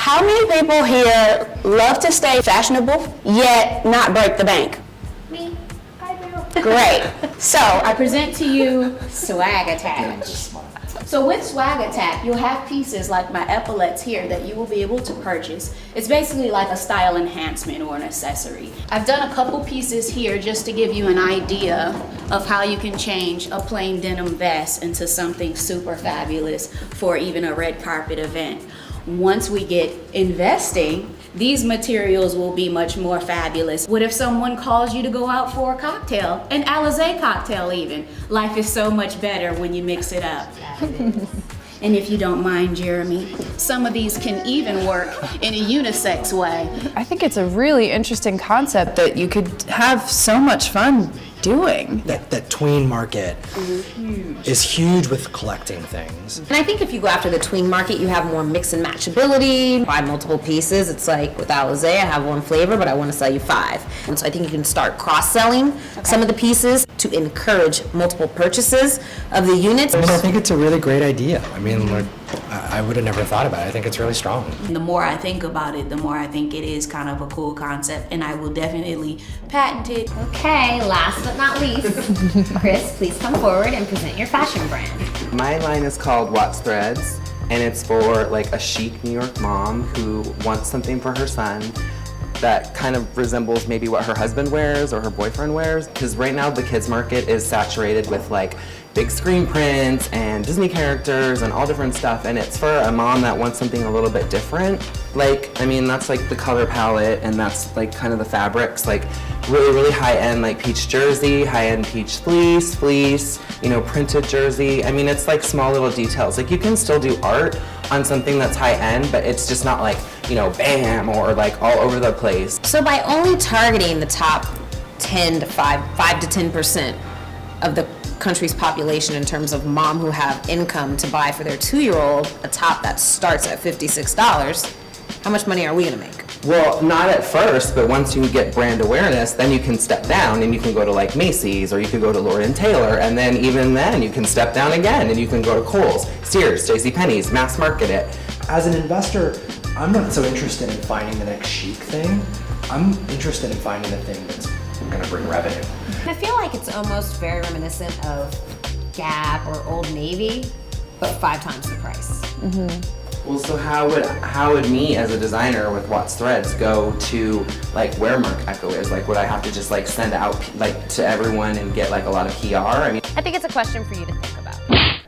How many people here love to stay fashionable, yet not break the bank? Me. Hi, Bill. Great. So, I present to you Swag Attach. So with Swag Attack, you'll have pieces like my epaulets here that you will be able to purchase. It's basically like a style enhancement or an accessory. I've done a couple pieces here just to give you an idea of how you can change a plain denim vest into something super fabulous for even a red carpet event. Once we get investing, these materials will be much more fabulous. What if someone calls you to go out for a cocktail, an Alizé cocktail even? Life is so much better when you mix it up. And if you don't mind, Jeremy, some of these can even work in a unisex way. I think it's a really interesting concept that you could have so much fun doing. That tween market is huge with collecting things. And I think if you go after the tween market, you have more mix and matchability. Buy multiple pieces. It's like with Alizé, I have one flavor, but I want to sell you 5. And so I think you can start cross-selling some of the pieces to encourage multiple purchases of the units. I think it's a really great idea. I would have never thought about it. I think it's really strong. The more I think about it, the more I think it is kind of a cool concept, and I will definitely patent it. Okay, last but not least, Chris, please come forward and present your fashion brand. My line is called Watts Threads, and it's for like a chic New York mom who wants something for her son that kind of resembles maybe what her husband wears or her boyfriend wears. Because right now the kids market is saturated with like big screen prints and Disney characters and all different stuff, and it's for a mom that wants something a little bit different. That's like the color palette, and that's like kind of the fabrics, like really high-end like peach jersey, high-end peach fleece, printed jersey. It's like small little details. Like you can still do art on something that's high-end, but it's just not like, bam, or like all over the place. So by only targeting the top 5 to 10% of the country's population in terms of mom who have income to buy for their 2-year-old a top that starts at $56, how much money are we gonna make? Well, not at first, but once you get brand awareness, then you can step down and you can go to like Macy's, or you could go to Lord & Taylor, and then even then you can step down again and you can go to Kohl's, Sears, JCPenney's, mass market it. As an investor, I'm not so interested in finding the next chic thing. I'm interested in finding the thing that's gonna bring revenue. I feel like it's almost very reminiscent of Gap or Old Navy, but 5 times the price. Well, so how would me as a designer with Watts Threads go to like where Marc Ecko is? Like, would I have to just like send out like to everyone and get like a lot of PR? I think it's a question for you to think about.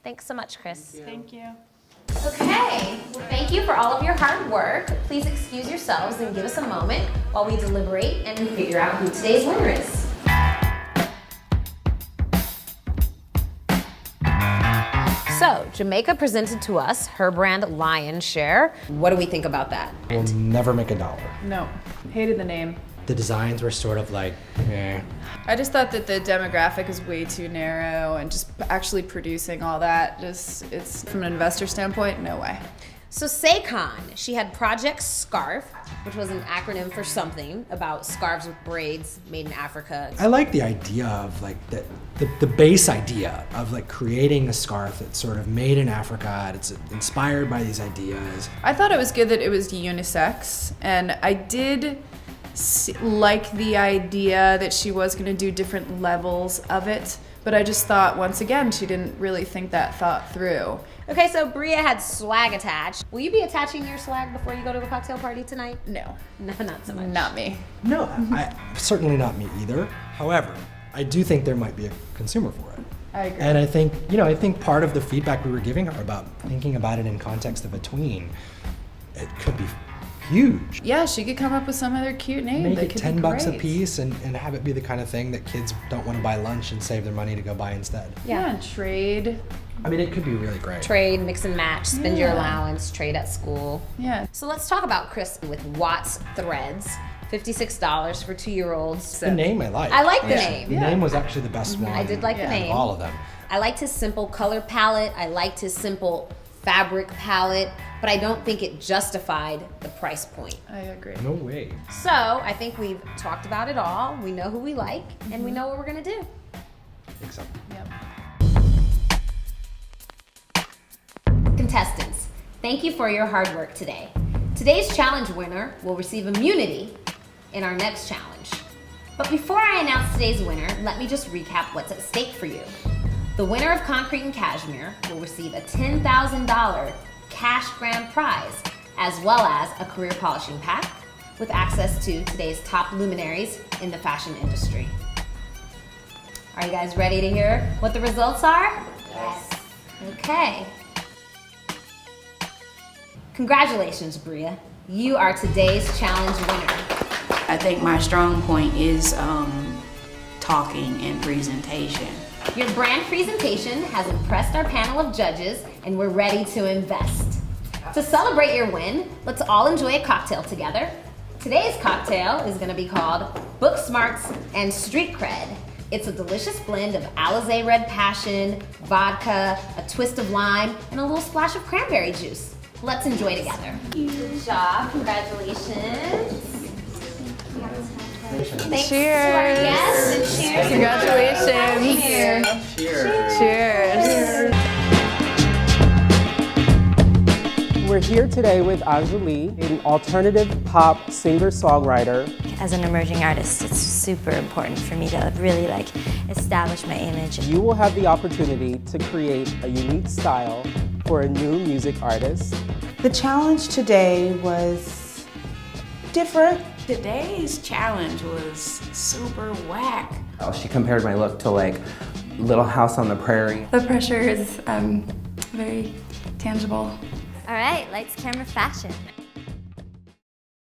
Thanks so much, Chris. Thank you. Okay, well, thank you for all of your hard work. Please excuse yourselves and give us a moment while we deliberate and we figure out who today's winner is. So, Jamaica presented to us her brand Lion Share. What do we think about that? We'll never make $1. No, hated the name. The designs were sort of like, I just thought that the demographic is way too narrow, and just actually producing all that, it's from an investor standpoint, no way. So Saycon, she had Project Scarf, which was an acronym for something about scarves with braids made in Africa. I like the idea of like the base idea of like creating a scarf that's sort of made in Africa. It's inspired by these ideas. I thought it was good that it was unisex, and I did like the idea that she was going to do different levels of it, but I just thought, once again, she didn't really think that thought through. Okay, so Bria had swag attached. Will you be attaching your swag before you go to a cocktail party tonight? No, No, not so much. not me. No, certainly not me either. However, I do think there might be a consumer for it. I agree. And I think part of the feedback we were giving her about thinking about it in context of a tween, it could be huge. Yeah, she could come up with some other cute name Make that it could $10 be bucks a great. piece and have it be the kind of thing that kids don't want to buy lunch and save their money to go buy instead. Yeah, and trade. It could be really great. Trade, mix and match, spend your allowance, trade at school. Yeah. So let's talk about Chris with Watts Threads. $56 for 2-year-olds. The name I like. I like the name. The name was actually the best one. I did like the out of name. all of them. I liked his simple color palette. I liked his simple fabric palette, but I don't think it justified the price point. I agree. No way. So I think we've talked about it all. We know who we like, and we know what we're gonna do. Except. Yep. Contestants, thank you for your hard work today. Today's challenge winner will receive immunity in our next challenge. But before I announce today's winner, let me just recap what's at stake for you. The winner of Concrete and Cashmere will receive a $10,000 cash grand prize, as well as a career polishing pack with access to today's top luminaries in the fashion industry. Are you guys ready to hear what the results are? Yes. Okay. Congratulations, Bria. You are today's challenge winner. I think my strong point is talking and presentation. Your brand presentation has impressed our panel of judges, and we're ready to invest. To celebrate your win, let's all enjoy a cocktail together. Today's cocktail is gonna be called Book Smarts and Street Cred. It's a delicious blend of Alizé Red Passion, vodka, a twist of lime, and a little splash of cranberry juice. Let's enjoy together. Good job, congratulations. Thanks to our guests, and cheers. Congratulations. Cheers. We're here today with Anjali, an alternative pop singer-songwriter. As an emerging artist, it's super important for me to really establish my image. You will have the opportunity to create a unique style for a new music artist. The challenge today was different. Today's challenge was super whack. She compared my look to like Little House on the Prairie. The pressure is very tangible. All right, lights, camera, fashion.